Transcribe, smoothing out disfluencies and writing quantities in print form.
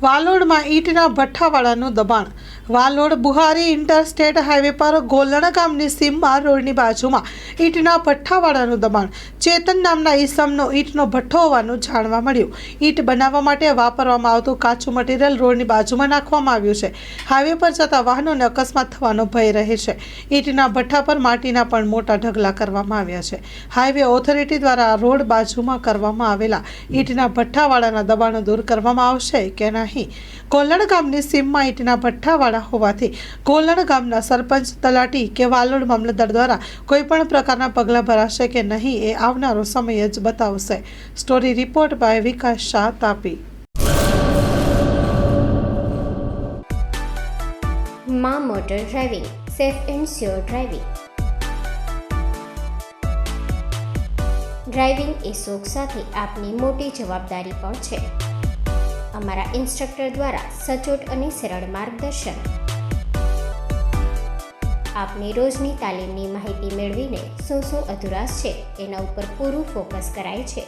વાલોડમાં ઈંટના ભઠ્ઠાવાળાનું દબાણ. Valod Buhari interstate highway પર ગોલણ ગામની સીમમાં રોડની બાજુમાં ઈંટના ભઠ્ઠાવાળાનું દબાણ. ચેતન નામના ઈસમનો ઈંટનો ભઠ્ઠો હોવાનું જાણવા મળ્યું. ઈંટ બનાવવા માટે વાપરવામાં આવતું કાચું મટીરિયલ રોડની બાજુમાં નાખવામાં આવ્યું છે. હાઈવે પર જતા વાહનોને અકસ્માત થવાનો ભય રહે છે. ઈંટના ભઠ્ઠા પર માટીના પણ મોટા ઢગલા કરવામાં આવ્યા છે. હાઈવે ઓથોરિટી દ્વારા રોડ બાજુમાં કરવામાં આવેલા ઈંટના ભઠ્ઠાવાળાના દબાણો દૂર કરવામાં આવશે કે નહીં? ગોલણ ગામની સીમમાં ઈંટના ભઠ્ઠાવાળા હોવાથી ગોલણ ગામના સરપંચ, તલાટી કે વાલોડ મામલતદાર દ્વારા કોઈ પણ પ્રકારના પગલાં ભરાશે કે નહીં એ આવનારો સમય જ બતાવશે. Story report by Vikas Shah, Tapi. માં motor driving, safe and sure driving. Driving એ શોખ સાથે આપની મોટી જવાબદારી પણ છે. અમારા ઇન્સ્ટ્રક્ટર દ્વારા સચોટ અને સરળ માર્ગદર્શન. આપની રોજની તાલીમની માહિતી મેળવીને શું અધુરાશ છે એના ઉપર પૂરું ફોકસ કરાય છે.